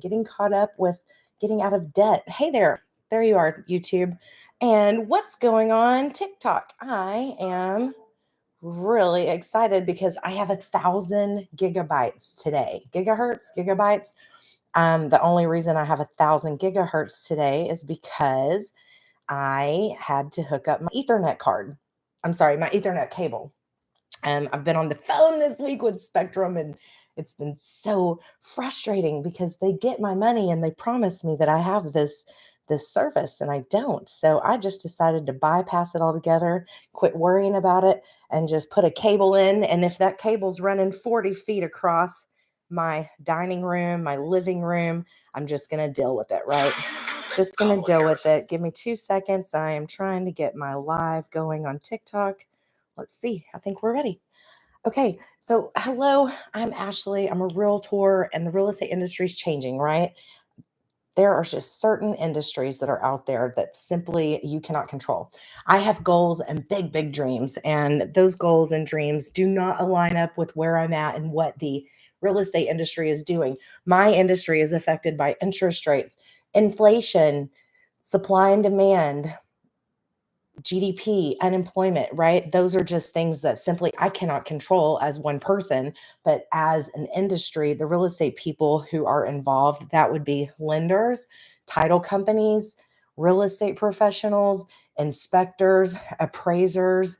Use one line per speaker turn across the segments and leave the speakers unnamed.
getting caught up with getting out of debt. Hey there. There you are, YouTube. And what's going on TikTok? I am really excited because I have 1,000 gigabytes today. Gigahertz, gigabytes. The only reason I have 1,000 gigahertz today is because I had to hook up my Ethernet card. I'm sorry, my Ethernet cable. I've been on the phone this week with Spectrum, and it's been so frustrating because they get my money and they promise me that I have this service and I don't. So I just decided to bypass it altogether, quit worrying about it, and just put a cable in. And if that cable's running 40 feet across my dining room, my living room, I'm just gonna deal with it, right? Just gonna deal with it. Give me 2 seconds. I am trying to get my live going on TikTok. Let's see. I think we're ready. Okay, so hello, I'm Ashley. I'm a realtor, and the real estate industry is changing, right? There are just certain industries that are out there that simply you cannot control. I have goals and big, big dreams, and those goals and dreams do not align up with where I'm at and what the real estate industry is doing. My industry is affected by interest rates, inflation, supply and demand, GDP, unemployment, right? Those are just things that simply I cannot control as one person, but as an industry, the real estate people who are involved, that would be lenders, title companies, real estate professionals, inspectors, appraisers.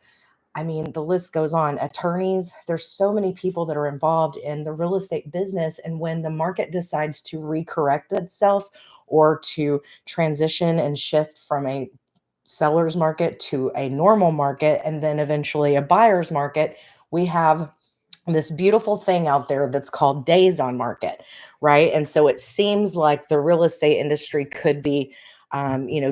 I mean, the list goes on. Attorneys, there's so many people that are involved in the real estate business. And when the market decides to recorrect itself or to transition and shift from a seller's market to a normal market and then eventually a buyer's market, we have this beautiful thing out there that's called days on market, right? And so it seems like the real estate industry could be,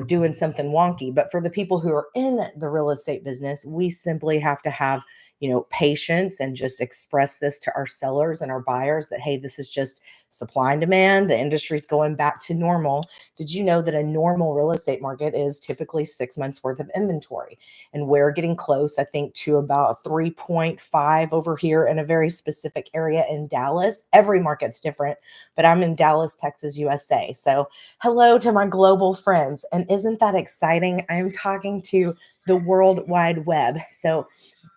doing something wonky. But for the people who are in the real estate business, we simply have to have, patience and just express this to our sellers and our buyers that, hey, this is just supply and demand. The industry's going back to normal. Did you know that a normal real estate market is typically 6 months worth of inventory? And we're getting close, I think, to about 3.5 over here in a very specific area in Dallas. Every market's different, but I'm in Dallas, Texas, USA. So hello to my global friends. And isn't that exciting? I'm talking to the World Wide Web. So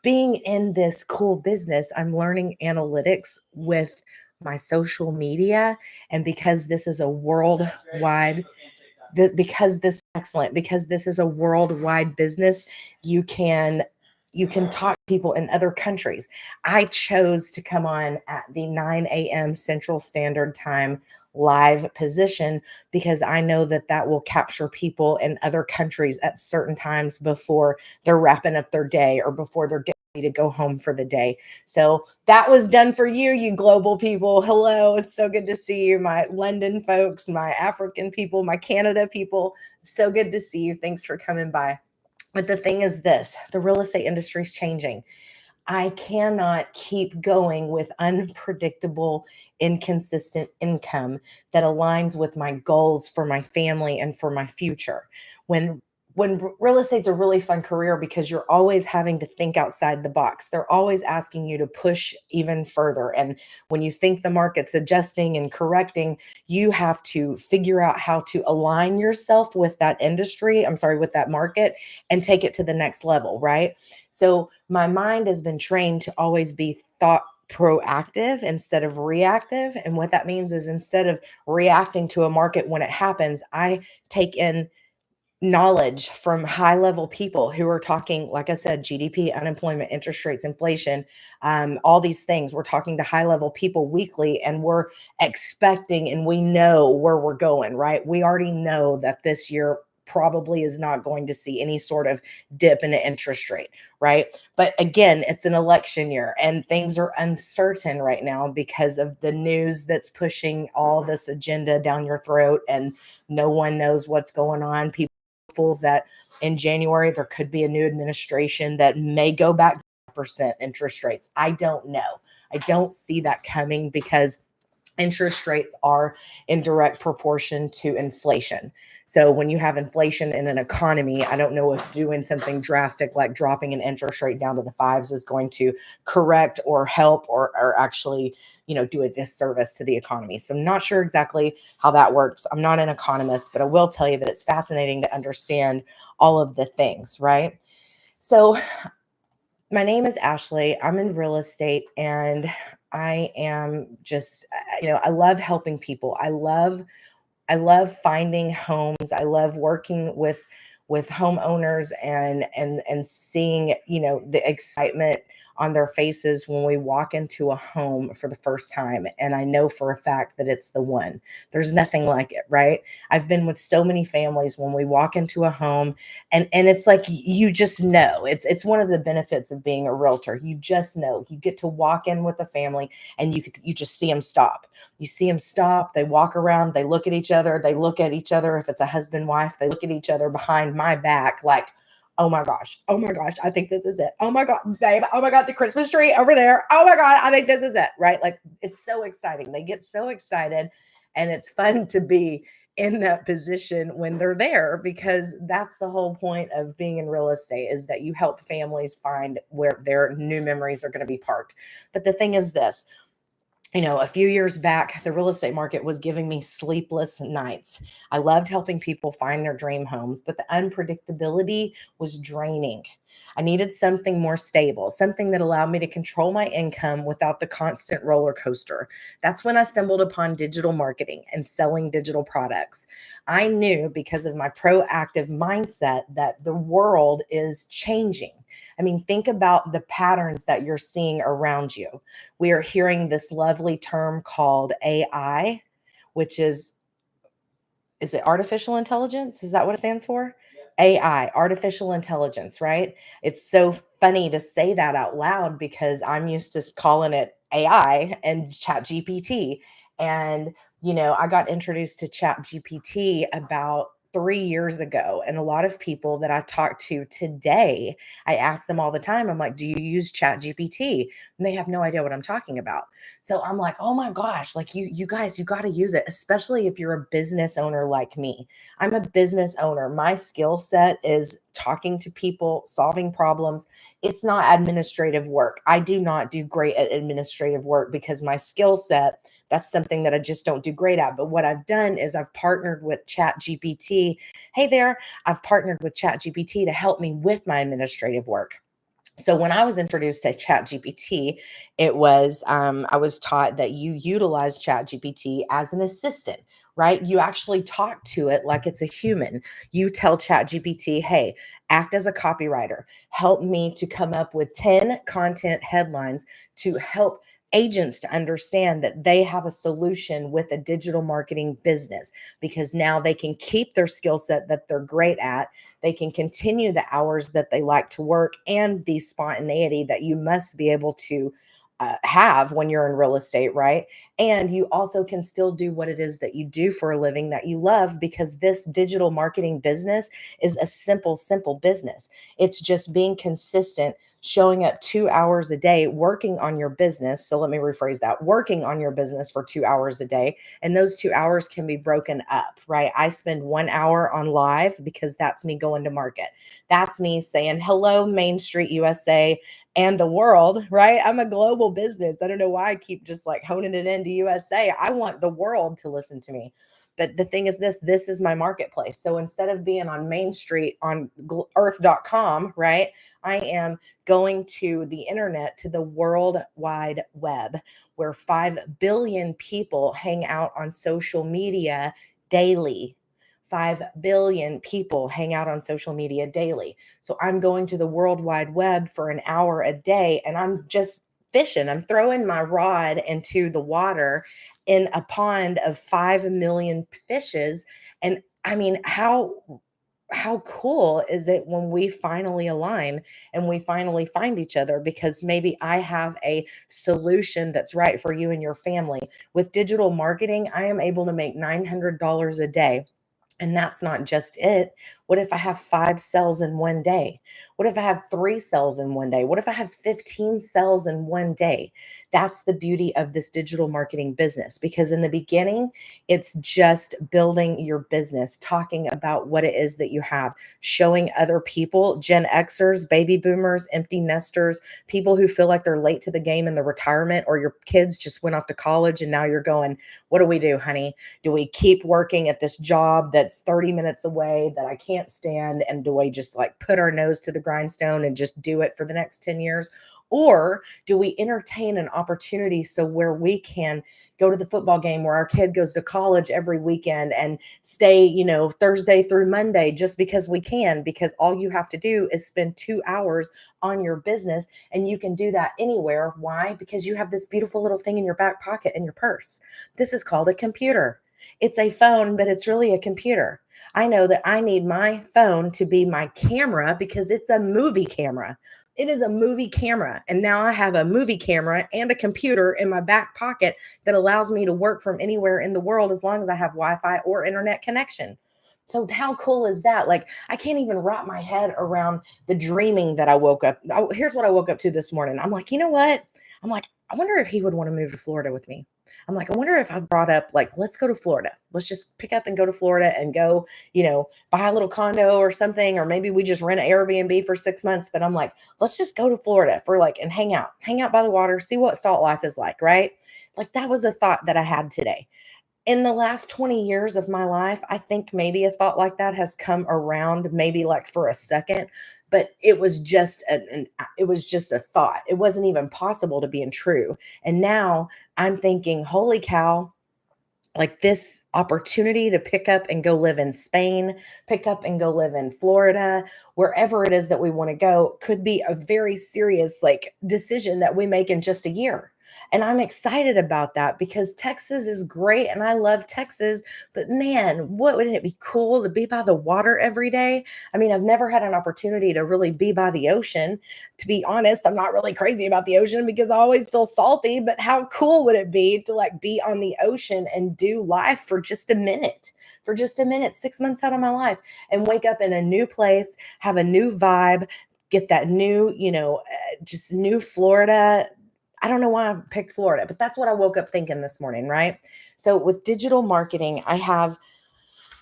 being in this cool business, I'm learning analytics with my social media. And because this is a worldwide because this excellent because this is a worldwide business, you can talk to people in other countries. I chose to come on at the 9 a.m. Central Standard Time live position because I know that that will capture people in other countries at certain times before they're wrapping up their day or before they're getting ready to go home for the day. So that was done for you, you global people. Hello, it's so good to see you, my London folks, my African people, my Canada people. So good to see you. Thanks for coming by. But the thing is this, the real estate industry is changing. I cannot keep going with unpredictable, inconsistent income that aligns with my goals for my family and for my future. When real estate's a really fun career because you're always having to think outside the box. They're always asking you to push even further. And when you think the market's adjusting and correcting, you have to figure out how to align yourself with that industry. I'm sorry, with that market and take it to the next level, right? So my mind has been trained to always be thought proactive instead of reactive. And what that means is instead of reacting to a market when it happens, I take in knowledge from high level people who are talking, like I said, GDP, unemployment, interest rates, inflation, all these things. We're talking to high level people weekly, and we're expecting and we know where we're going, right? We already know that this year probably is not going to see any sort of dip in the interest rate, right? But again, it's an election year and things are uncertain right now because of the news that's pushing all this agenda down your throat, and no one knows what's going on. People that in January there could be a new administration that may go back to percent interest rates. I don't know. I don't see that coming because Interest rates are in direct proportion to inflation. So when you have inflation in an economy, I don't know if doing something drastic like dropping an interest rate down to the fives is going to correct or help or actually, do a disservice to the economy. So I'm not sure exactly how that works. I'm not an economist, but I will tell you that it's fascinating to understand all of the things, right? So my name is Ashley. I'm in real estate and I am just, I love helping people. I love finding homes. I love working with homeowners and seeing, the excitement on their faces when we walk into a home for the first time. And I know for a fact that it's the one. There's nothing like it, right? I've been with so many families when we walk into a home and it's like you just know. It's one of the benefits of being a realtor. You just know. You get to walk in with a family and you just see them stop. You see them stop, they walk around, they look at each other, they look at each other. If it's a husband, wife, they look at each other behind my back like, oh my gosh, I think this is it. Oh my God, babe, oh my God, the Christmas tree over there. Oh my God, I think this is it, right? Like it's so exciting. They get so excited and it's fun to be in that position when they're there because that's the whole point of being in real estate is that you help families find where their new memories are going to be parked. But the thing is this, a few years back, the real estate market was giving me sleepless nights. I loved helping people find their dream homes, but the unpredictability was draining. I needed something more stable, something that allowed me to control my income without the constant roller coaster. That's when I stumbled upon digital marketing and selling digital products. I knew because of my proactive mindset that the world is changing. I mean, think about the patterns that you're seeing around you. We are hearing this lovely term called AI, which is it artificial intelligence? Is that what it stands for? AI, artificial intelligence, right? It's so funny to say that out loud because I'm used to calling it AI and Chat GPT. And, I got introduced to Chat GPT about 3 years ago. And a lot of people that I talk to today, I ask them all the time, I'm like, do you use Chat GPT? And they have no idea what I'm talking about. So I'm like, oh my gosh, like you guys, you got to use it, especially if you're a business owner like me. I'm a business owner. My skill set is talking to people, solving problems. It's not administrative work. I do not do great at administrative work because my skill set, that's something that I just don't do great at. But what I've done is I've partnered with Chat GPT. Hey there, I've partnered with Chat GPT to help me with my administrative work. So when I was introduced to ChatGPT, it was I was taught that you utilize ChatGPT as an assistant, right? You actually talk to it like it's a human. You tell ChatGPT, "Hey, act as a copywriter. Help me to come up with 10 content headlines to help agents to understand that they have a solution with a digital marketing business because now they can keep their skill set that they're great at, they can continue the hours that they like to work and the spontaneity that you must be able to have when you're in real estate, right? And you also can still do what it is that you do for a living that you love because this digital marketing business is a simple business. It's just being consistent, showing up 2 hours a day, working on your business. So let me rephrase that, working on your business for 2 hours a day. And those 2 hours can be broken up, right? I spend 1 hour on live because that's me going to market. That's me saying, hello, Main Street USA and the world, right? I'm a global business. I don't know why I keep just like honing it into USA. I want the world to listen to me. But the thing is this is my marketplace. So instead of being on Main Street on earth.com, right? I am going to the internet, to the world wide web, where 5 billion people hang out on social media daily. 5 billion people hang out on social media daily. So I'm going to the World Wide Web for an hour a day and I'm just fishing. I'm throwing my rod into the water in a pond of 5 million fishes. And I mean, how cool is it when we finally align and we finally find each other because maybe I have a solution that's right for you and your family. With digital marketing, I am able to make $900 a day. And that's not just it. What if I have 5 sales in one day? What if I have 3 sales in one day? What if I have 15 sales in one day? That's the beauty of this digital marketing business, because in the beginning, it's just building your business, talking about what it is that you have, showing other people, Gen Xers, baby boomers, empty nesters, people who feel like they're late to the game in the retirement, or your kids just went off to college and now you're going, what do we do, honey? Do we keep working at this job that's 30 minutes away that I can't stand? And do we just like put our nose to the grindstone and just do it for the next 10 years? Or do we entertain an opportunity so where we can go to the football game where our kid goes to college every weekend and stay, Thursday through Monday just because we can, because all you have to do is spend 2 hours on your business, and you can do that anywhere. Why? Because you have this beautiful little thing in your back pocket in your purse. This is called a computer. It's a phone, but it's really a computer. I know that I need my phone to be my camera because it's a movie camera. It is a movie camera. And now I have a movie camera and a computer in my back pocket that allows me to work from anywhere in the world as long as I have Wi Fi or internet connection. So, how cool is that? Like, I can't even wrap my head around the dreaming that I woke up. Oh, here's what I woke up to this morning. I'm like, you know what? I'm like, I wonder if he would want to move to Florida with me. I'm like, I wonder if I brought up, like, let's go to Florida. Let's just pick up and go to Florida and go, buy a little condo or something, or maybe we just rent an Airbnb for 6 months. But I'm like, let's just go to Florida for like, and hang out by the water, see what salt life is like, right? Like, that was a thought that I had today. In the last 20 years of my life, I think maybe a thought like that has come around, maybe like for a second, but it was just it was just a thought. It wasn't even possible to being true. And now I'm thinking, holy cow, like this opportunity to pick up and go live in Spain, pick up and go live in Florida, wherever it is that we want to go, could be a very serious like decision that we make in just a year. And I'm excited about that because Texas is great and I love Texas, but man, what would it be cool to be by the water every day? I mean, I've never had an opportunity to really be by the ocean. To be honest, I'm not really crazy about the ocean because I always feel salty, but how cool would it be to like be on the ocean and do life for just a minute? For just a minute, 6 months out of my life, and wake up in a new place, have a new vibe, get that new, just new Florida. I don't know why I picked Florida, but that's what I woke up thinking this morning, right? So with digital marketing, I have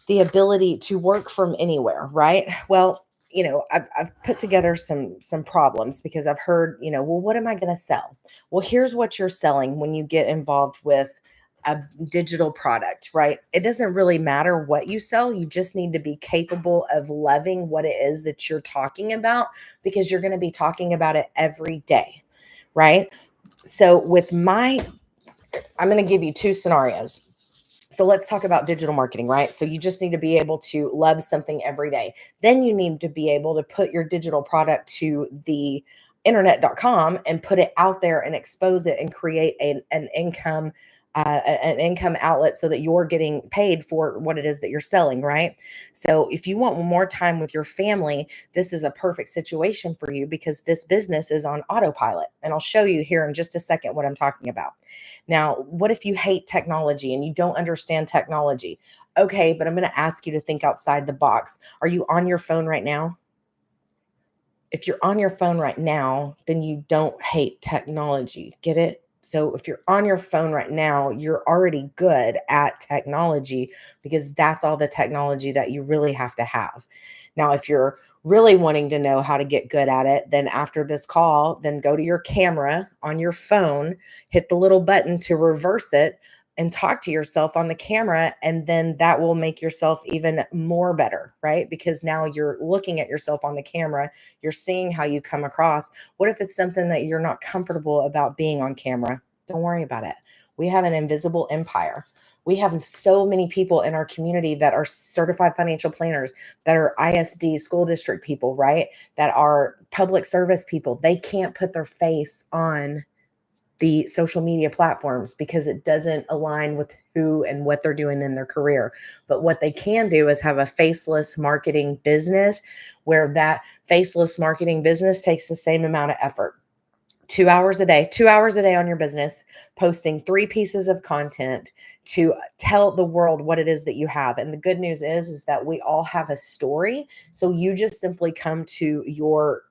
the ability to work from anywhere, right? Well, I've put together some problems because I've heard, well, what am I going to sell? Well, here's what you're selling when you get involved with a digital product, right? It doesn't really matter what you sell. You just need to be capable of loving what it is that you're talking about, because you're going to be talking about it every day, right? So I'm going to give you two scenarios. So let's talk about digital marketing, right? So you just need to be able to love something every day. Then you need to be able to put your digital product to the internet.com and put it out there and expose it and create an income outlet so that you're getting paid for what it is that you're selling, right? So if you want more time with your family, this is a perfect situation for you because this business is on autopilot. And I'll show you here in just a second what I'm talking about. Now, what if you hate technology and you don't understand technology? Okay, but I'm going to ask you to think outside the box. Are you on your phone right now? If you're on your phone right now, then you don't hate technology. Get it? So if you're on your phone right now, you're already good at technology because that's all the technology that you really have to have. Now, if you're really wanting to know how to get good at it, then after this call, then go to your camera on your phone, hit the little button to reverse it, and talk to yourself on the camera, and then that will make yourself even more better, right? Because now you're looking at yourself on the camera, you're seeing how you come across. What if it's something that you're not comfortable about being on camera? Don't worry about it. We have an invisible empire. We have so many people in our community that are certified financial planners, that are ISD school district people, right? That are public service people. They can't put their face on the social media platforms because it doesn't align with who and what they're doing in their career. But what they can do is have a faceless marketing business where that faceless marketing business takes the same amount of effort. 2 hours a day, 2 hours a day on your business, posting 3 pieces of content to tell the world what it is that you have. And the good news is that we all have a story. So you just simply come to your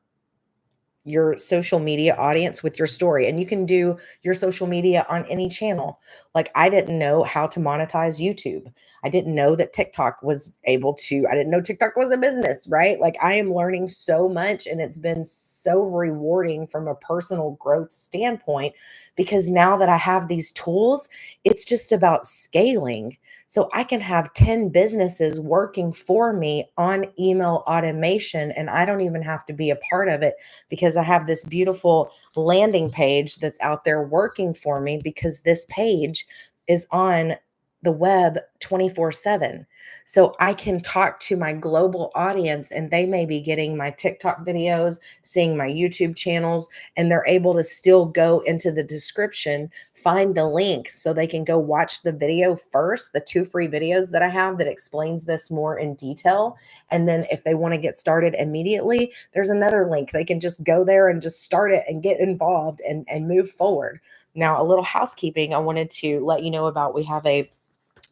your social media audience with your story. And you can do your social media on any channel. Like I didn't know how to monetize YouTube. I didn't know that TikTok was able to, I didn't know TikTok was a business, right? Like I am learning so much and it's been so rewarding from a personal growth standpoint because now that I have these tools, it's just about scaling. So I can have 10 businesses working for me on email automation and I don't even have to be a part of it because I have this beautiful landing page that's out there working for me because this page is on the web 24/7. So I can talk to my global audience and they may be getting my TikTok videos, seeing my YouTube channels, and they're able to still go into the description, find the link so they can go watch the video first, the 2 free videos that I have that explains this more in detail. And then if they want to get started immediately, there's another link. They can just go there and just start it and get involved and move forward. Now, a little housekeeping I wanted to let you know about. We have a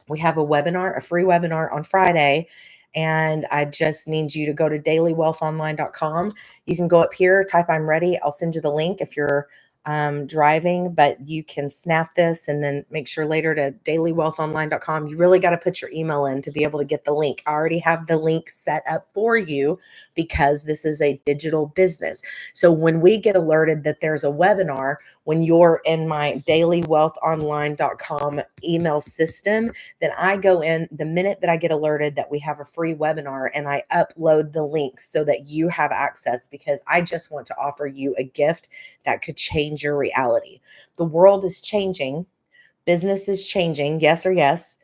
webinar, a free webinar on Friday, and I just need you to go to dailywealthonline.com. You can go up here, type I'm ready. I'll send you the link if you're driving, but you can snap this and then make sure later to dailywealthonline.com. You really got to put your email in to be able to get the link. I already have the link set up for you because this is a digital business. So when we get alerted that there's a webinar, when you're in my dailywealthonline.com email system, then I go in the minute that I get alerted that we have a free webinar and I upload the links so that you have access because I just want to offer you a gift that could change your reality. The world is changing, business is changing, yes or yes.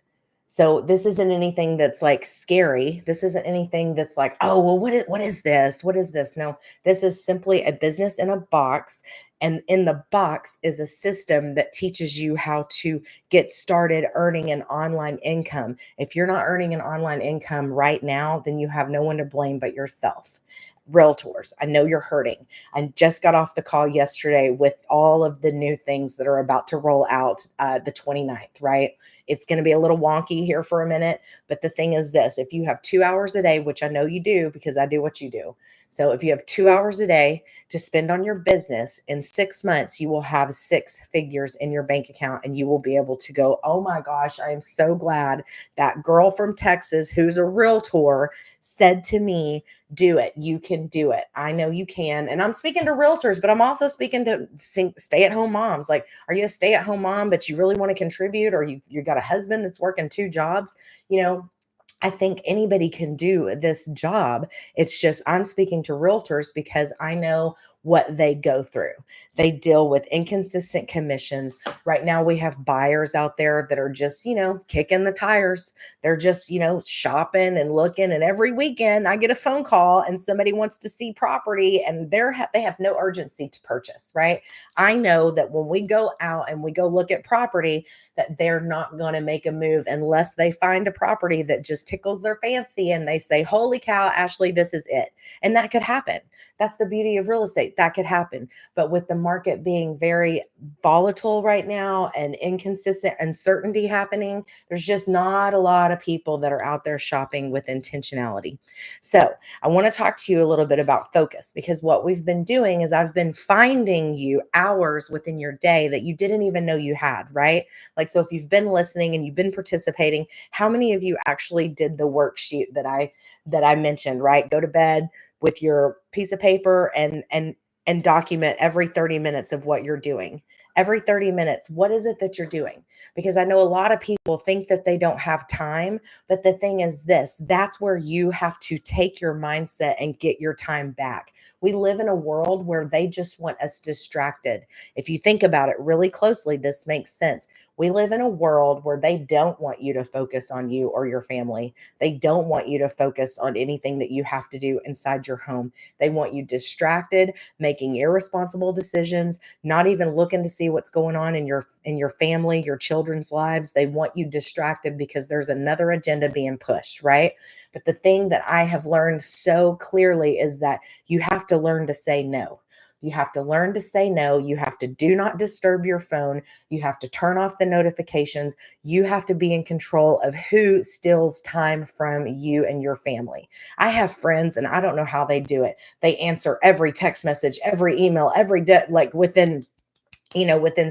So this isn't anything that's like scary. This isn't anything that's like, oh, well, what is this? What is this? No, this is simply a business in a box. And in the box is a system that teaches you how to get started earning an online income. If you're not earning an online income right now, then you have no one to blame but yourself. Realtors, I know you're hurting. I just got off the call yesterday with all of the new things that are about to roll out the 29th, right? It's going to be a little wonky here for a minute, but the thing is this, if you have 2 hours a day, which I know you do because I do what you do. So if you have 2 hours a day to spend on your business, in 6 months, you will have 6 figures in your bank account and you will be able to go, oh my gosh, I am so glad that girl from Texas who's a realtor said to me, do it. You can do it. I know you can. And I'm speaking to realtors, but I'm also speaking to stay-at-home moms. Like, are you a stay-at-home mom, but you really want to contribute, or you got a husband that's working 2 jobs? You know, I think anybody can do this job. It's just I'm speaking to realtors because I know what they go through. They deal with inconsistent commissions. Right now, we have buyers out there that are just, kicking the tires. They're just, shopping and looking. And every weekend, I get a phone call and somebody wants to see property and they have no urgency to purchase, right? I know that when we go out and we go look at property, that they're not going to make a move unless they find a property that just tickles their fancy and they say, holy cow, Ashley, this is it. And that could happen. That's the beauty of real estate. That could happen. But with the market being very volatile right now and inconsistent uncertainty happening, there's just not a lot of people that are out there shopping with intentionality. So I want to talk to you a little bit about focus because what we've been doing is I've been finding you hours within your day that you didn't even know you had, right? Like, so if you've been listening and you've been participating, how many of you actually did the worksheet that I mentioned, right? Go to bed with your piece of paper and document every 30 minutes of what you're doing. Every 30 minutes, what is it that you're doing? Because I know a lot of people think that they don't have time, but the thing is this, that's where you have to take your mindset and get your time back. We live in a world where they just want us distracted. If you think about it really closely, this makes sense. We live in a world where they don't want you to focus on you or your family. They don't want you to focus on anything that you have to do inside your home. They want you distracted, making irresponsible decisions, not even looking to see what's going on in your family, your children's lives. They want you distracted because there's another agenda being pushed, right? But the thing that I have learned so clearly is that you have to learn to say no. You have to learn to say no. You have to do not disturb your phone. You have to turn off the notifications. You have to be in control of who steals time from you and your family. I have friends, and I don't know how they do it. They answer every text message, every email, like within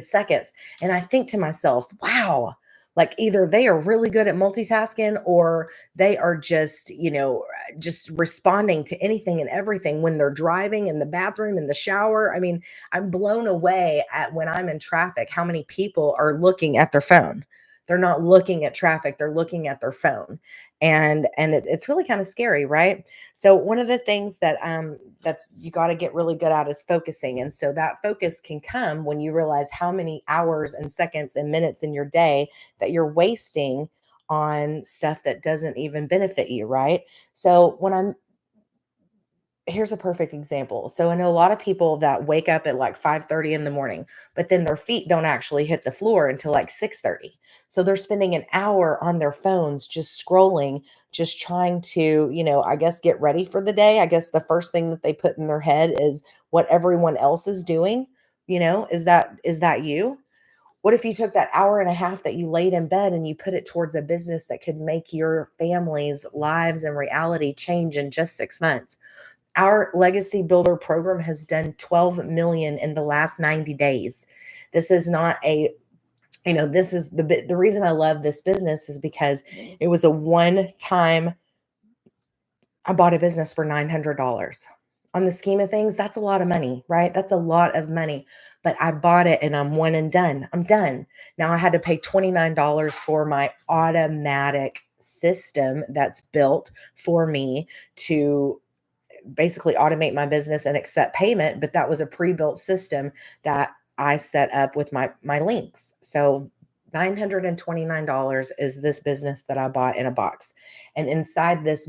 seconds. And I think to myself, wow, like either they are really good at multitasking or they are just responding to anything and everything when they're driving, in the bathroom, in the shower. I mean, I'm blown away at when I'm in traffic, how many people are looking at their phone. They're not looking at traffic, they're looking at their phone. It's really kind of scary, right? So one of the things that's you got to get really good at is focusing. And so that focus can come when you realize how many hours and seconds and minutes in your day that you're wasting on stuff that doesn't even benefit you, right? So when I'm Here's a perfect example. So I know a lot of people that wake up at like 5:30 in the morning, but then their feet don't actually hit the floor until like 6:30. So they're spending an hour on their phones just scrolling, just trying to, I guess get ready for the day. I guess the first thing that they put in their head is what everyone else is doing. Is that you? What if you took that hour and a half that you laid in bed and you put it towards a business that could make your family's lives and reality change in just 6 months? Our legacy builder program has done 12 million in the last 90 days. This is not a, this is the reason I love this business is because it was a one time. I bought a business for $900. On the scheme of things, that's a lot of money, right? That's a lot of money. But I bought it and I'm one and done. I'm done. Now I had to pay $29 for my automatic system that's built for me to basically automate my business and accept payment, but that was a pre-built system that I set up with my links. So $929 is this business that I bought in a box. And inside this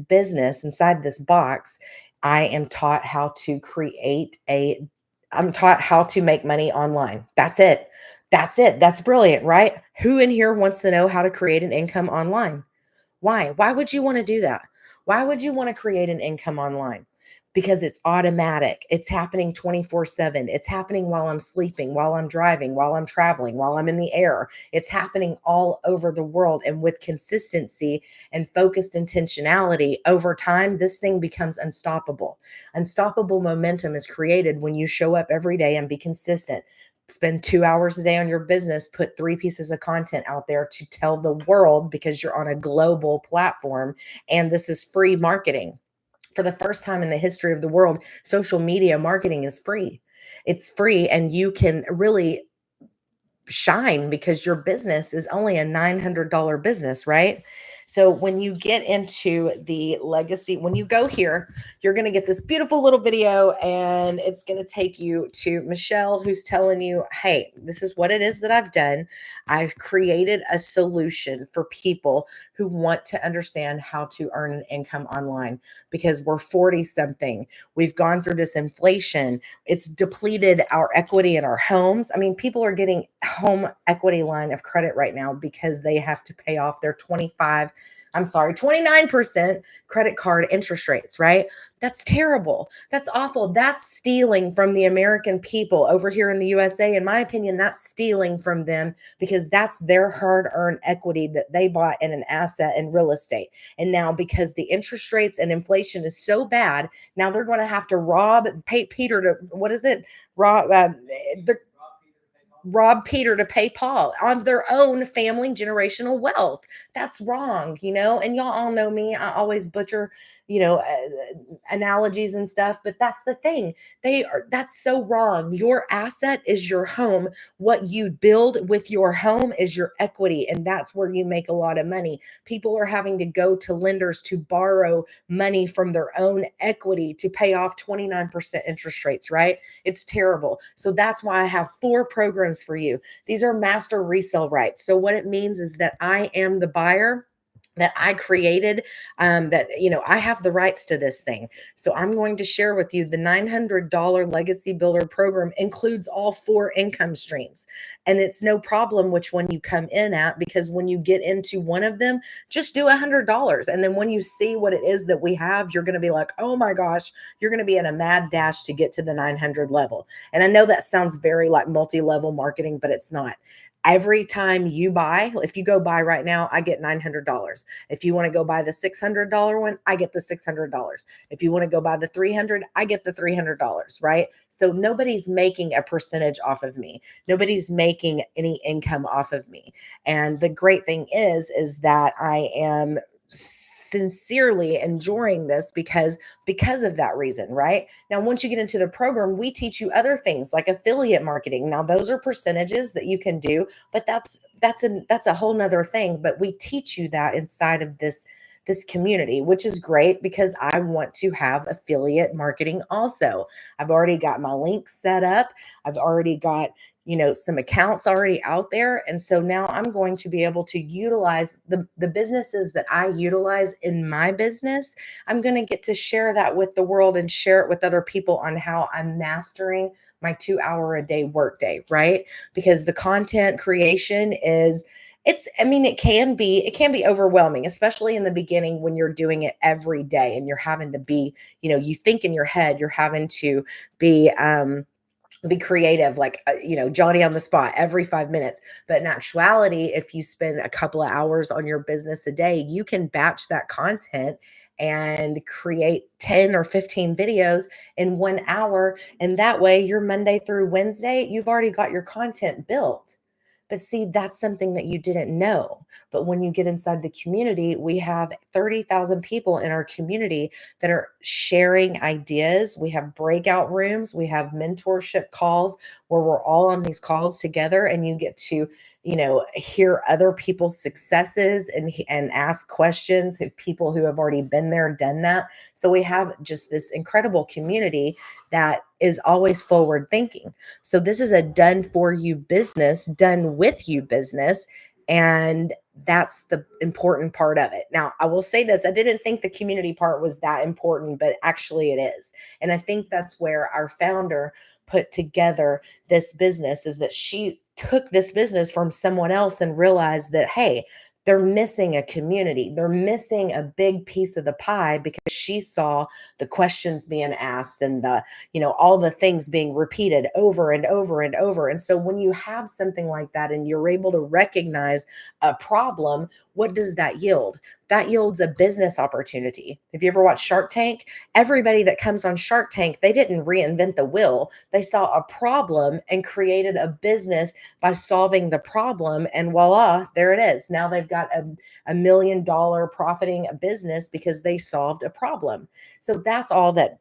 box, I am taught how to I'm taught how to make money online. That's it. That's it. That's brilliant, right? Who in here wants to know how to create an income online? Why? Why would you want to do that? Why would you want to create an income online? Because it's automatic. It's happening 24/7. It's happening while I'm sleeping, while I'm driving, while I'm traveling, while I'm in the air. It's happening all over the world. And with consistency and focused intentionality over time, this thing becomes unstoppable. Unstoppable momentum is created when you show up every day and be consistent. Spend 2 hours a day on your business, put 3 pieces of content out there to tell the world because you're on a global platform. And this is free marketing. For the first time in the history of the world, social media marketing is free. It's free, and you can really shine because your business is only a $900 business, right? So when you get into the legacy, when you go here, you're going to get this beautiful little video and it's going to take you to Michelle, who's telling you, hey, this is what it is that I've done. I've created a solution for people who want to understand how to earn an income online because we're 40 something. We've gone through this inflation. It's depleted our equity in our homes. I mean, people are getting home equity line of credit right now because they have to pay off their 29% credit card interest rates, right? That's terrible. That's awful. That's stealing from the American people over here in the USA. In my opinion, that's stealing from them because that's their hard earned equity that they bought in an asset in real estate. And now, because the interest rates and inflation is so bad, now they're going to have to pay Peter to, what is it? Rob, the rob Peter to pay Paul on their own family generational wealth. That's wrong, and y'all all know me. I always butcher, analogies and stuff, but that's the thing. That's so wrong. Your asset is your home. What you build with your home is your equity, and that's where you make a lot of money. People are having to go to lenders to borrow money from their own equity to pay off 29% interest rates, right? It's terrible. So that's why I have 4 programs for you. These are master resale rights. So what it means is that I am the buyer. that I created, that, I have the rights to this thing. So I'm going to share with you the $900 Legacy Builder program includes all four income streams. And it's no problem which one you come in at, because when you get into one of them, just do $100. And then when you see what it is that we have, you're going to be like, oh my gosh, you're going to be in a mad dash to get to the 900 level. And I know that sounds very like multi-level marketing, but it's not. Every time you buy, if you go buy right now, I get $900. If you want to go buy the $600 one, I get the $600. If you want to go buy the 300, I get the $300, right? So nobody's making a percentage off of me. Nobody's making any income off of me. And the great thing is that I am sincerely enjoying this because of that reason, right? Now, once you get into the program, we teach you other things like affiliate marketing. Now, those are percentages that you can do, but that's a whole nother thing. But we teach you that inside of this community, which is great because I want to have affiliate marketing also. I've already got my links set up. I've already got, some accounts already out there. And so now I'm going to be able to utilize the businesses that I utilize in my business. I'm going to get to share that with the world and share it with other people on how I'm mastering my 2 hour a day workday, right? Because the content creation is it can be overwhelming, especially in the beginning when you're doing it every day and you're having to be, you think in your head, you're having to be creative, like, Johnny on the spot every 5 minutes. But in actuality, if you spend a couple of hours on your business a day, you can batch that content and create 10 or 15 videos in 1 hour. And that way, your Monday through Wednesday, you've already got your content built. But see, that's something that you didn't know. But when you get inside the community, we have 30,000 people in our community that are sharing ideas. We have breakout rooms, we have mentorship calls where we're all on these calls together, and you get to, hear other people's successes and ask questions, people who have already been there, done that. So we have just this incredible community that is always forward thinking. So this is a done for you business, done with you business. And that's the important part of it. Now, I will say this, I didn't think the community part was that important, but actually it is. And I think that's where our founder put together this business, is that she took this business from someone else and realized that, hey, they're missing a community. They're missing a big piece of the pie, because she saw the questions being asked and all the things being repeated over and over and over. And so when you have something like that and you're able to recognize a problem, what does that yield? That yields a business opportunity. If you ever watched Shark Tank, everybody that comes on Shark Tank, they didn't reinvent the wheel. They saw a problem and created a business by solving the problem. And voila, there it is. Now they've got a $1 million profiting a business because they solved a problem. So that's all that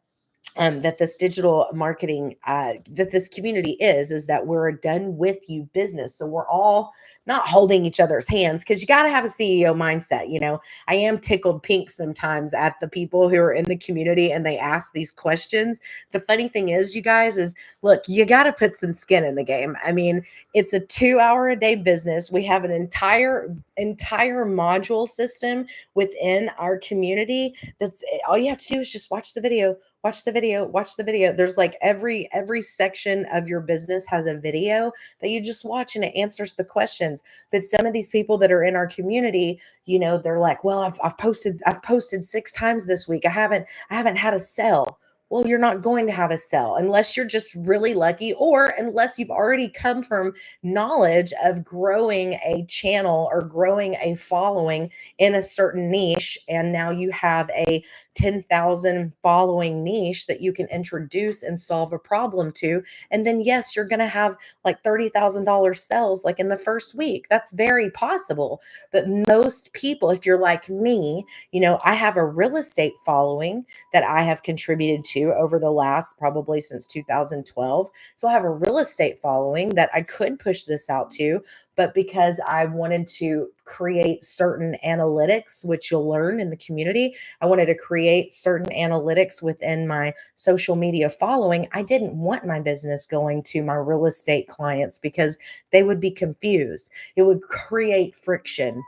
this digital marketing, that this community is that we're a done with you business. So we're all not holding each other's hands, because you got to have a CEO mindset. I am tickled pink sometimes at the people who are in the community and they ask these questions. The funny thing is, you guys, is look, you got to put some skin in the game. I mean, it's a 2 hour a day business. We have an entire module system within our community. That's all you have to do is just watch the video, watch the video, watch the video. There's like every section of your business has a video that you just watch, and it answers the questions. But some of these people that are in our community, they're like, well, I've posted 6 times this week. I haven't had a sell. Well, you're not going to have a sell unless you're just really lucky, or unless you've already come from knowledge of growing a channel or growing a following in a certain niche. And now you have a 10,000 following niche that you can introduce and solve a problem to. And then, yes, you're going to have like $30,000 sales like in the first week. That's very possible. But most people, if you're like me, I have a real estate following that I have contributed to over the last, probably since 2012. So I have a real estate following that I could push this out to, but because I wanted to create certain analytics, which you'll learn in the community, I wanted to create certain analytics within my social media following. I didn't want my business going to my real estate clients because they would be confused. It would create friction.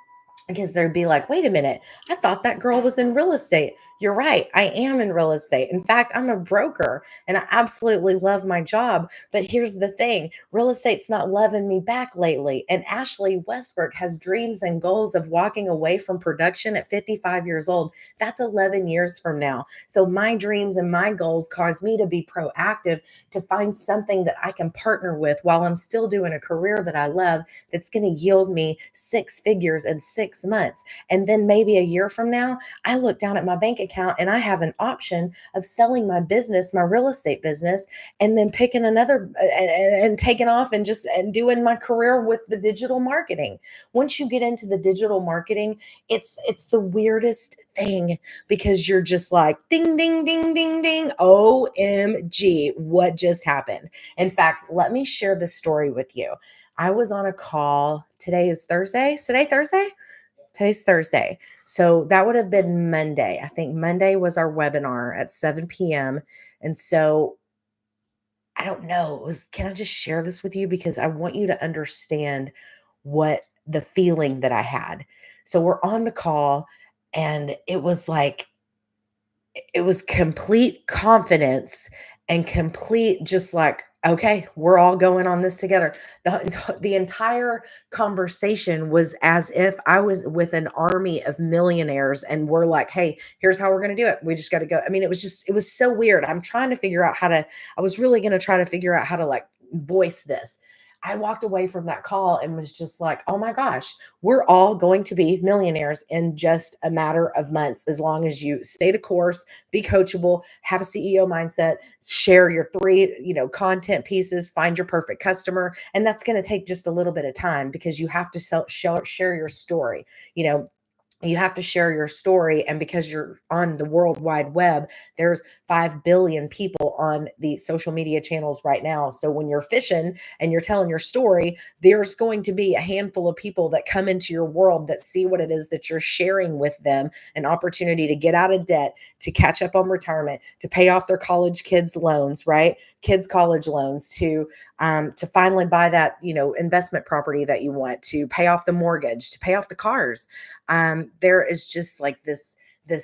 because they'd be like, wait a minute, I thought that girl was in real estate. You're right. I am in real estate. In fact, I'm a broker and I absolutely love my job. But here's the thing, real estate's not loving me back lately. And Ashley Westbrook has dreams and goals of walking away from production at 55 years old. That's 11 years from now. So my dreams and my goals cause me to be proactive to find something that I can partner with while I'm still doing a career that I love that's going to yield me six figures in 6 months. And then maybe a year from now, I look down at my bank account and I have an option of selling my business, my real estate business, and then picking another and taking off and just and doing my career with the digital marketing. Once you get into the digital marketing, it's the weirdest thing because you're just like ding ding ding ding ding, OMG, what just happened? In fact, let me share this story with you. I was on a call. Today is Thursday. Is today Thursday? Today's Thursday. So that would have been Monday. I think Monday was our webinar at 7 p.m. And so I don't know. Can I just share this with you? Because I want you to understand what the feeling that I had. So we're on the call, and it was complete confidence and complete just like, okay, we're all going on this together. The entire conversation was as if I was with an army of millionaires and we're like, hey, here's how we're going to do it. We just got to go. I mean, it was so weird. I'm trying to figure out I was really going to try to figure out how to like voice this. I walked away from that call and was just like, oh my gosh, we're all going to be millionaires in just a matter of months as long as you stay the course, be coachable, have a CEO mindset, share your three, content pieces, find your perfect customer. And that's going to take just a little bit of time because you have to share your story. You know, you have to share your story, and because you're on the world wide web, there's 5 billion people on the social media channels right now. So when you're fishing and you're telling your story, there's going to be a handful of people that come into your world that see what it is that you're sharing with them, an opportunity to get out of debt, to catch up on retirement, to pay off their college kids loans, right? Kids college loans, to finally buy that, investment property that you want, to pay off the mortgage, to pay off the cars. There is just like this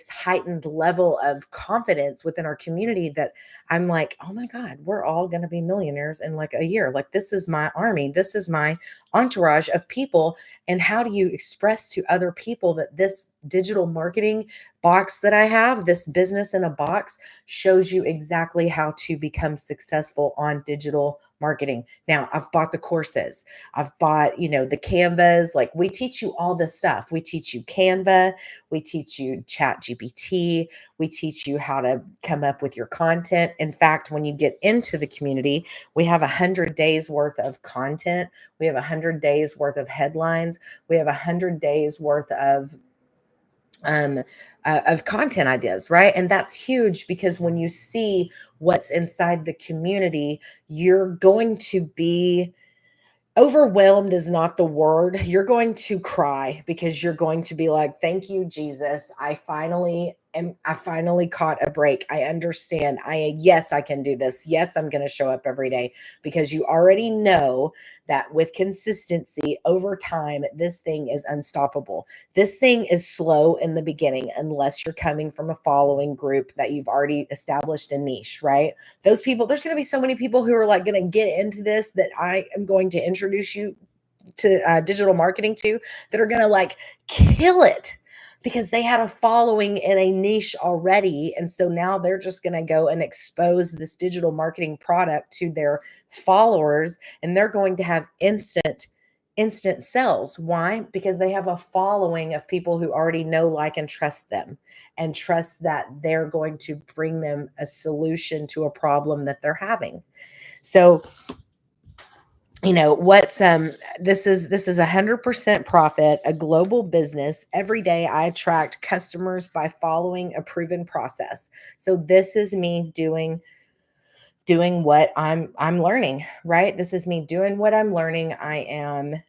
heightened level of confidence within our community that I'm like, oh my God, we're all going to be millionaires in like a year. Like, this is my army. This is my entourage of people. And how do you express to other people that this digital marketing box that I have, this business in a box, shows you exactly how to become successful on digital marketing? Now, I've bought the courses. I've bought, the Canvas. Like, we teach you all this stuff. We teach you Canva. We teach you Chat GPT. We teach you how to come up with your content. In fact, when you get into the community, we have 100 days worth of content. We have 100 days worth of headlines. We have 100 days worth um, of content ideas, right? And that's huge because when you see what's inside the community, you're going to be overwhelmed is not the word. You're going to cry because you're going to be like, thank you, Jesus. I finally caught a break. I understand. Yes, I can do this. Yes, I'm going to show up every day, because you already know that with consistency over time, this thing is unstoppable. This thing is slow in the beginning unless you're coming from a following group that you've already established a niche, right? Those people, there's going to be so many people who are like going to get into this that I am going to introduce you to digital marketing to, that are going to like kill it because they had a following in a niche already. And so now they're just going to go and expose this digital marketing product to their followers, and they're going to have instant sales. Why? Because they have a following of people who already know, like, and trust them, and trust that they're going to bring them a solution to a problem that they're having. So, what's this is 100% profit, a global business. Every day I attract customers by following a proven process. So this is me doing what I'm learning, right? This is me doing what I'm learning. I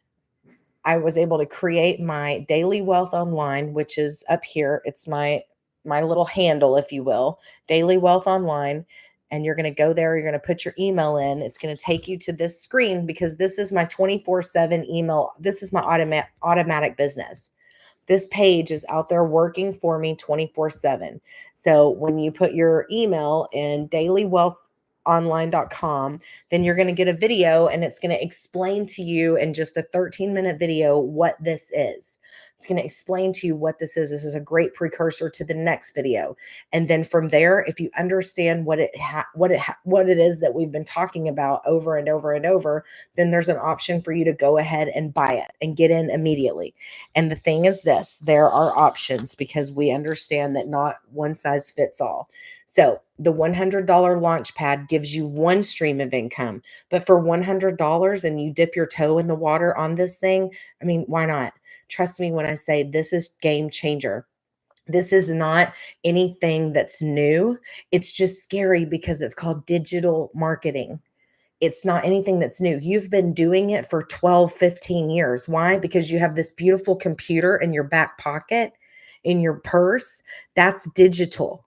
was able to create my daily wealth online, which is up here. It's my little handle, if you will, daily wealth online. And you're going to go there. You're going to put your email in. It's going to take you to this screen because this is my 24/7 email. This is my automatic business. This page is out there working for me 24/7. So when you put your email in dailywealthonline.com, then you're going to get a video and it's going to explain to you in just a 13-minute video what this is. It's going to explain to you what this is. This is a great precursor to the next video. And then from there, if you understand what it is that we've been talking about over and over and over, then there's an option for you to go ahead and buy it and get in immediately. And the thing is this, there are options because we understand that not one size fits all. So the $100 launch pad gives you one stream of income, but for $100 and you dip your toe in the water on this thing, I mean, why not? Trust me when I say this is game changer. This is not anything that's new. It's just scary because it's called digital marketing. It's not anything that's new. You've been doing it for 12, 15 years. Why? Because you have this beautiful computer in your back pocket, in your purse. That's digital.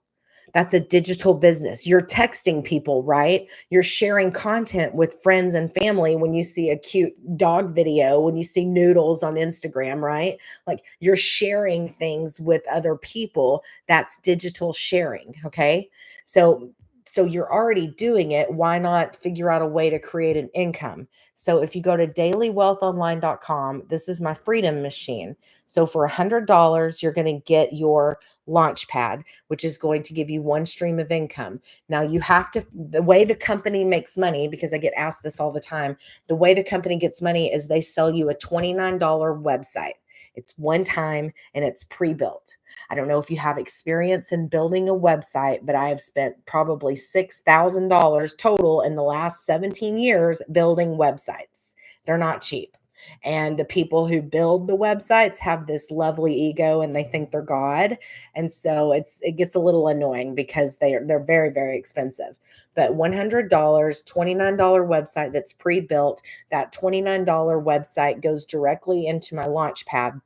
That's a digital business. You're texting people, right? You're sharing content with friends and family when you see a cute dog video, when you see noodles on Instagram, right? Like you're sharing things with other people. That's digital sharing, okay? So you're already doing it. Why not figure out a way to create an income? So if you go to dailywealthonline.com, this is my freedom machine. So for $100, you're going to get your launch pad, which is going to give you one stream of income. Now you have to, the way the company makes money, because I get asked this all the time, the way the company gets money is they sell you a $29 website. It's one time and it's pre-built. I don't know if you have experience in building a website, but I have spent probably $6,000 total in the last 17 years building websites. They're not cheap. And the people who build the websites have this lovely ego and they think they're God. And so it gets a little annoying because they're very, very expensive. But $100, $29 website that's pre-built, that $29 website goes directly into my launch pad.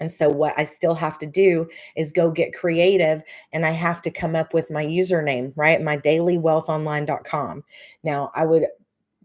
And so what I still have to do is go get creative and I have to come up with my username, right? My dailywealthonline.com. Now, I would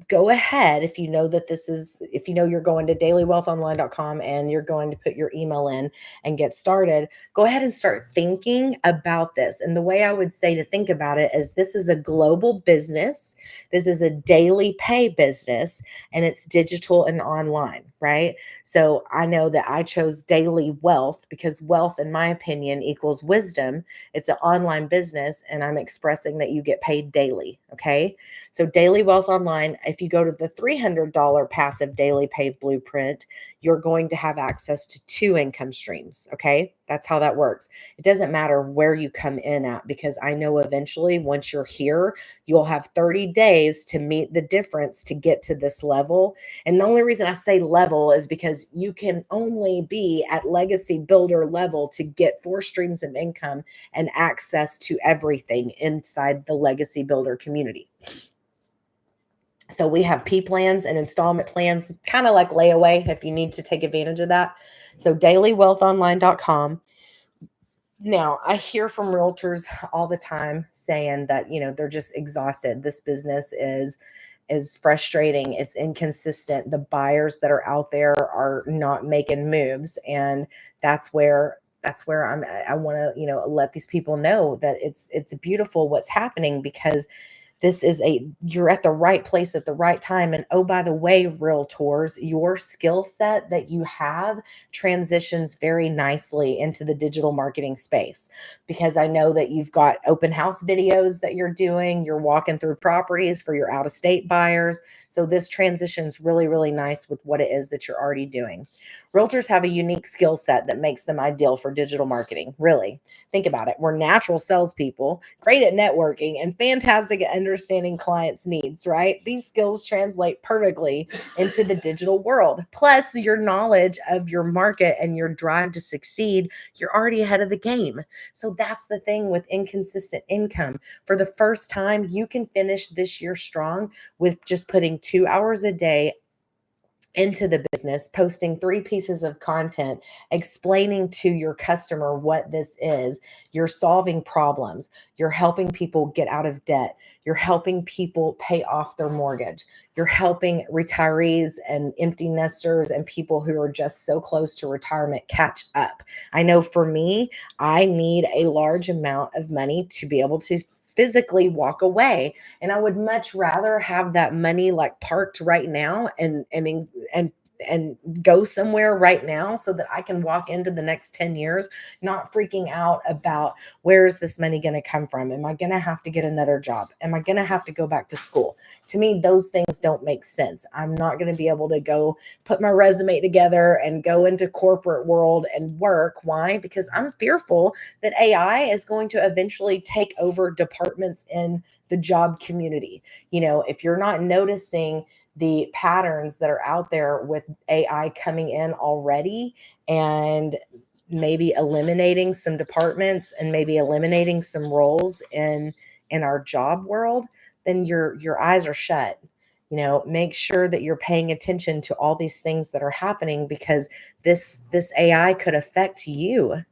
go ahead if you know that this is if you know you're going to dailywealthonline.com and you're going to put your email in and get started, go ahead and start thinking about this. And the way I would say to think about it is this is a global business, this is a daily pay business, and it's digital and online, right? So I know that I chose daily wealth because wealth in my opinion equals wisdom. It's an online business and I'm expressing that you get paid daily, okay? So Daily Wealth Online, if you go to the $300 passive daily pay blueprint, you're going to have access to two income streams. Okay. That's how that works. It doesn't matter where you come in at because I know eventually once you're here, you'll have 30 days to meet the difference to get to this level. And the only reason I say level is because you can only be at legacy builder level to get 4 streams of income and access to everything inside the legacy builder community. So we have P plans and installment plans, kind of like layaway if you need to take advantage of that. So dailywealthonline.com. Now, I hear from realtors all the time saying that, they're just exhausted. This business is frustrating. It's inconsistent. The buyers that are out there are not making moves, and that's where I want to, let these people know that it's beautiful what's happening because you're at the right place at the right time. And oh, by the way, realtors, your skill set that you have transitions very nicely into the digital marketing space because I know that you've got open house videos that you're doing, you're walking through properties for your out of state buyers. So this transitions really, really nice with what it is that you're already doing. Realtors have a unique skill set that makes them ideal for digital marketing. Really, think about it. We're natural salespeople, great at networking, and fantastic at understanding clients' needs, right? These skills translate perfectly into the digital world. Plus, your knowledge of your market and your drive to succeed, you're already ahead of the game. So that's the thing with inconsistent income. For the first time, you can finish this year strong with just putting 2 hours a day into the business, posting 3 pieces of content, explaining to your customer what this is. You're solving problems. You're helping people get out of debt. You're helping people pay off their mortgage. You're helping retirees and empty nesters and people who are just so close to retirement catch up. I know for me, I need a large amount of money to be able to physically walk away, and I would much rather have that money like parked right now and and go somewhere right now so that I can walk into the next 10 years not freaking out about where is this money going to come from? Am I going to have to get another job? Am I going to have to go back to school? To me, those things don't make sense. I'm not going to be able to go put my resume together and go into corporate world and work. Why? Because I'm fearful that AI is going to eventually take over departments in the job community. If you're not noticing the patterns that are out there with AI coming in already and maybe eliminating some departments and maybe eliminating some roles in our job world, then your eyes are shut. Make sure that you're paying attention to all these things that are happening because this AI could affect you.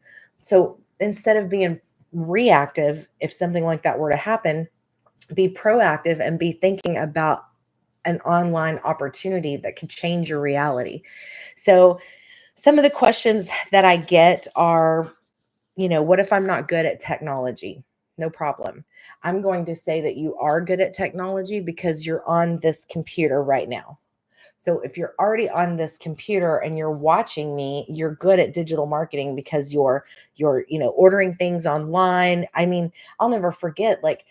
So instead of being reactive, if something like that were to happen, be proactive and be thinking about an online opportunity that could change your reality. So, some of the questions that I get are, what if I'm not good at technology? No problem. I'm going to say that you are good at technology because you're on this computer right now. So if you're already on this computer and you're watching me, you're good at digital marketing because you're ordering things online. I mean, I'll never forget, like,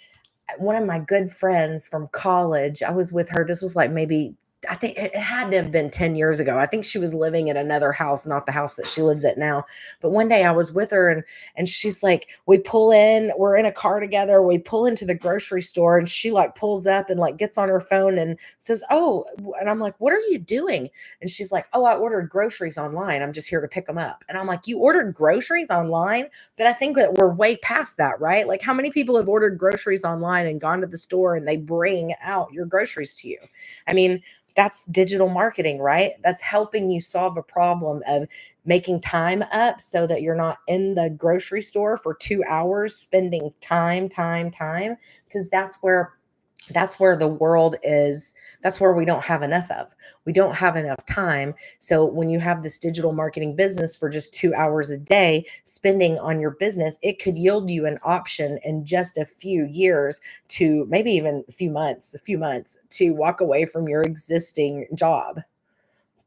one of my good friends from college, I was with her. This was like maybe, I think it had to have been 10 years ago. I think she was living in another house, not the house that she lives at now. But one day I was with her and she's like, we're in a car together, we pull into the grocery store and she like pulls up and like gets on her phone and says, "Oh," and I'm like, "What are you doing?" And she's like, "Oh, I ordered groceries online. I'm just here to pick them up." And I'm like, "You ordered groceries online?" But I think that we're way past that, right? Like, how many people have ordered groceries online and gone to the store and they bring out your groceries to you? I mean, that's digital marketing, right? That's helping you solve a problem of making time up so that you're not in the grocery store for 2 hours spending time, because that's where the world is. That's where we don't have enough of. We don't have enough time. So when you have this digital marketing business for just 2 hours a day spending on your business, it could yield you an option in just a few years, to maybe even a few months to walk away from your existing job.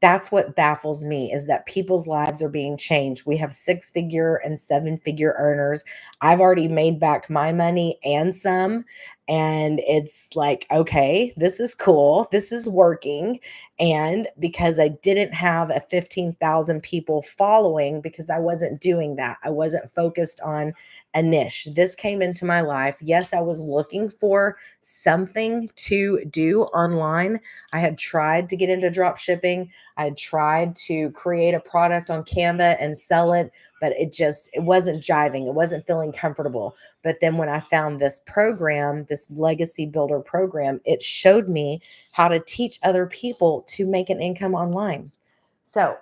That's what baffles me, is that people's lives are being changed. We have 6-figure and 7-figure earners. I've already made back my money and some. And it's like, okay, this is cool. This is working. And because I didn't have a 15,000 people following, because I wasn't doing that, I wasn't focused on a niche. This came into my life. Yes, I was looking for something to do online. I had tried to get into drop shipping. I tried to create a product on Canva and sell it, but it wasn't jiving. It wasn't feeling comfortable. But then when I found this program, this legacy builder program, it showed me how to teach other people to make an income online. So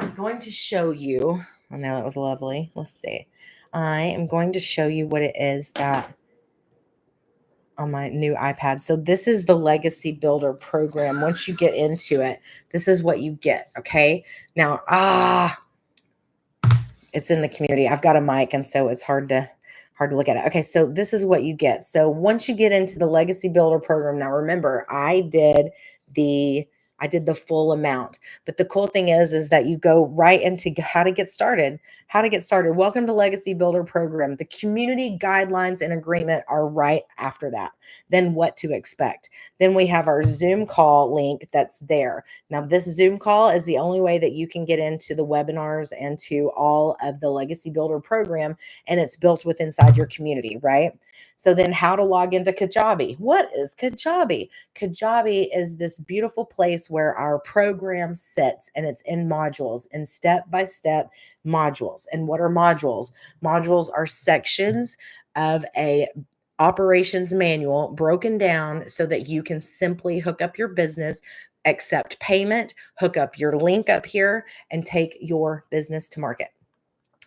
I'm going to show you. Oh, no, that was lovely. Let's see. I am going to show you what it is that on my new iPad. So this is the Legacy Builder program. Once you get into it, this is what you get. Okay. Now, it's in the community. I've got a mic, and so it's hard to look at it. Okay, so this is what you get. So once you get into the Legacy Builder program, now remember, the I did the full amount. But the cool thing is that you go right into how to get started. How to get started. Welcome to Legacy Builder program. The community guidelines and agreement are right after that. Then what to expect. Then we have our Zoom call link that's there. Now, this Zoom call is the only way that you can get into the webinars and to all of the Legacy Builder program, and it's built with inside your community, right? So then how to log into Kajabi. What is Kajabi? Kajabi is this beautiful place where our program sits, and it's in modules, in step-by-step modules. And what are modules? Modules are sections of a operations manual broken down so that you can simply hook up your business, accept payment, hook up your link up here, and take your business to market.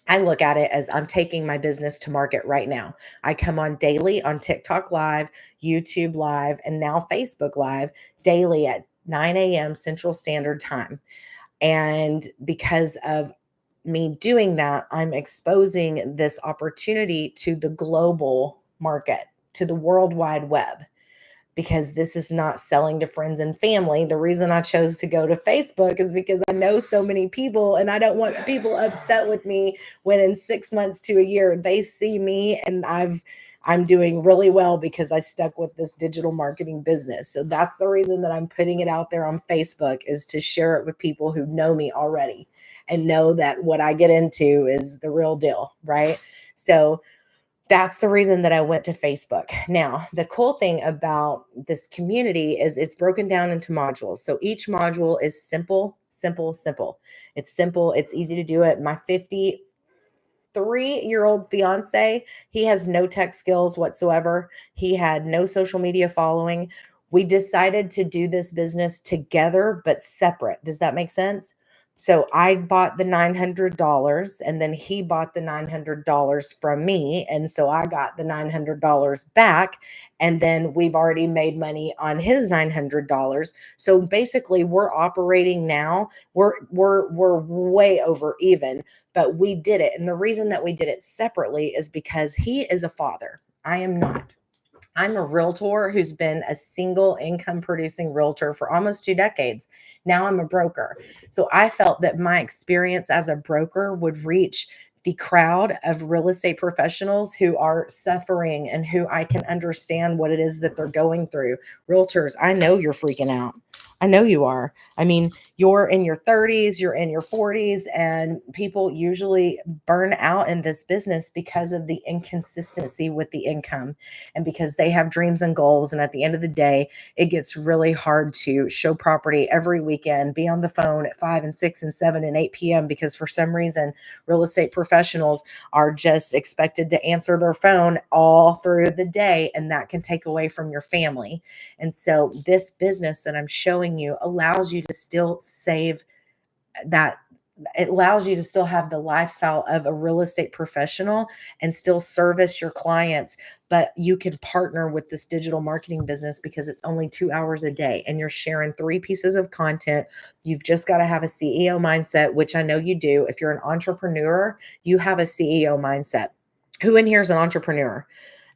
I look at it as I'm taking my business to market right now. I come on daily on TikTok Live, YouTube Live, and now Facebook Live daily at 9 a.m. Central Standard Time. And because of me doing that, I'm exposing this opportunity to the global market, to the World Wide Web, because this is not selling to friends and family. The reason I chose to go to Facebook is because I know so many people and I don't want people upset with me when in 6 months to a year they see me and I'm doing really well because I stuck with this digital marketing business. So that's the reason that I'm putting it out there on Facebook, is to share it with people who know me already and know that what I get into is the real deal, right? So that's the reason that I went to Facebook. Now, the cool thing about this community is it's broken down into modules. So each module is simple, simple, simple. It's simple, it's easy to do it. My 53-year-old fiance, he has no tech skills whatsoever. He had no social media following. We decided to do this business together, but separate. Does that make sense? So I bought the $900 and then he bought the $900 from me. And so I got the $900 back. And then we've already made money on his $900. So basically we're operating now. We're way over even, but we did it. And the reason that we did it separately is because he is a father. I am not. I'm a realtor who's been a single income producing realtor for almost 2 decades. Now I'm a broker. So I felt that my experience as a broker would reach the crowd of real estate professionals who are suffering and who I can understand what it is that they're going through. Realtors, I know you're freaking out. I know you are. I mean, you're in your 30s, you're in your 40s, and people usually burn out in this business because of the inconsistency with the income and because they have dreams and goals. And at the end of the day, it gets really hard to show property every weekend, be on the phone at 5 and 6 and 7 and 8 p.m. because for some reason, real estate professionals are just expected to answer their phone all through the day. And that can take away from your family. And so this business that I'm showing you allows you to still save that. It allows you to still have the lifestyle of a real estate professional and still service your clients, but you can partner with this digital marketing business because it's only 2 hours a day and you're sharing 3 pieces of content. You've just got to have a CEO mindset, which I know you do. If you're an entrepreneur, you have a CEO mindset. Who in here is an entrepreneur?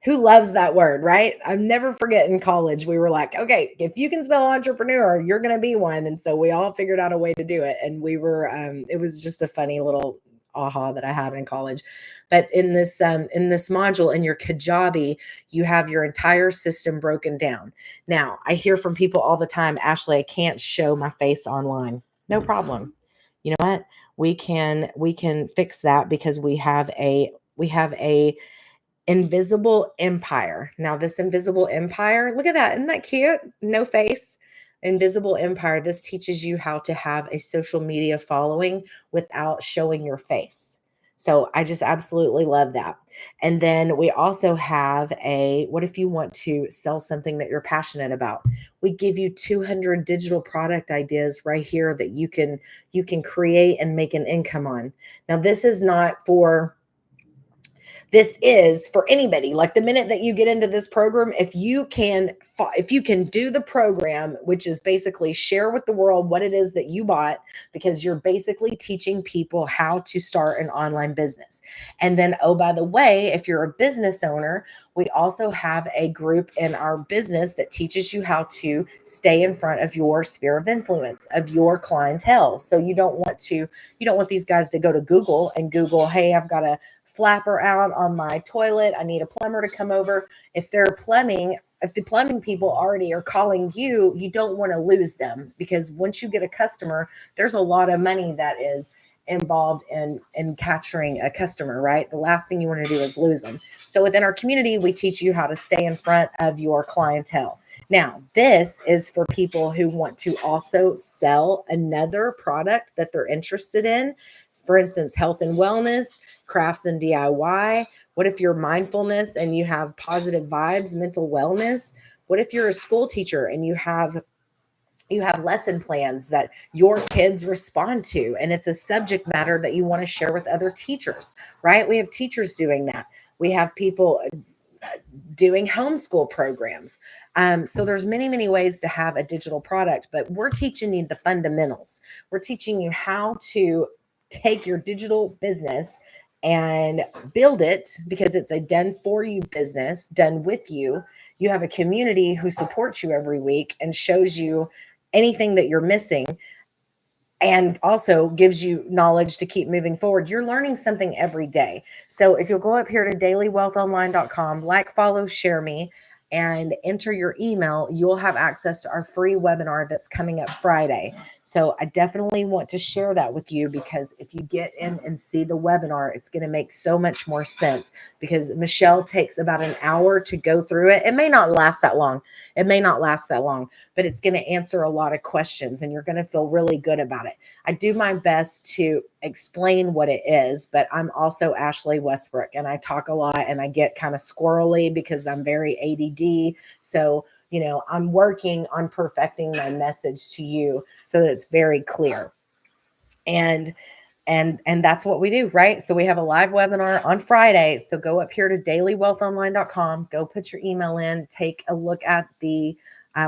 Who loves that word, right? I'll never forget in college, we were like, okay, if you can spell entrepreneur, you're going to be one. And so we all figured out a way to do it. And we were, it was just a funny little aha that I had in college. But in this module, in your Kajabi, you have your entire system broken down. Now, I hear from people all the time, Ashley, I can't show my face online. No problem. You know what? We can fix that because we have a invisible empire. Now, this invisible empire, look at that. Isn't that cute? No face. Invisible empire. This teaches you how to have a social media following without showing your face. So I just absolutely love that. And then we also have what if you want to sell something that you're passionate about? We give you 200 digital product ideas right here that you can create and make an income on. Now, this is for anybody. Like the minute that you get into this program, if you can do the program, which is basically share with the world what it is that you bought, because you're basically teaching people how to start an online business. And then, oh, by the way, if you're a business owner, we also have a group in our business that teaches you how to stay in front of your sphere of influence, of your clientele. So you don't want these guys to go to Google and Google, hey, I've got a flapper out on my toilet. I need a plumber to come over. If the plumbing people already are calling you, you don't want to lose them, because once you get a customer, there's a lot of money that is involved in capturing a customer, right? The last thing you want to do is lose them. So within our community, we teach you how to stay in front of your clientele. Now, this is for people who want to also sell another product that they're interested in. For instance, health and wellness, crafts and DIY. What if you're mindfulness and you have positive vibes, mental wellness? What if you're a school teacher and you have You have lesson plans that your kids respond to, and it's a subject matter that you want to share with other teachers, right? We have teachers doing that. We have people doing homeschool programs. So there's many ways to have a digital product, but we're teaching you the fundamentals. We're teaching you how to take your digital business and build it, because it's a done for you business, done with you. You have a community who supports you every week and shows you anything that you're missing, and also gives you knowledge to keep moving forward. You're learning something every day. So if you'll go up here to dailywealthonline.com, like, follow, share me, and enter your email, you'll have access to our free webinar that's coming up Friday. So I definitely want to share that with you, because if you get in and see the webinar, it's going to make so much more sense, because Michelle takes about an hour to go through it. It may not last that long. It may not last that long, but it's going to answer a lot of questions and you're going to feel really good about it. I do my best to explain what it is, but I'm also Ashley Westbrook and I talk a lot and I get kind of squirrely because I'm very ADD. So, I'm working on perfecting my message to you so that it's very clear. And that's what we do, right? So we have a live webinar on Friday. So go up here to dailywealthonline.com, go put your email in, take a look at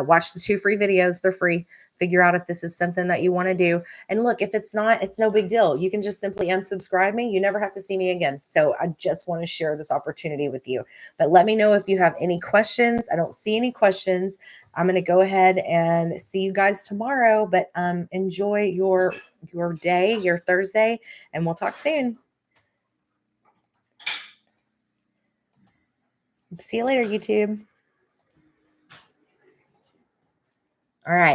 watch the 2 free videos. They're free. Figure out if this is something that you want to do. And look, if it's not, it's no big deal. You can just simply unsubscribe me. You never have to see me again. So I just want to share this opportunity with you. But let me know if you have any questions. I don't see any questions. I'm going to go ahead and see you guys tomorrow, but enjoy your day, your Thursday, and we'll talk soon. See you later, YouTube. All right.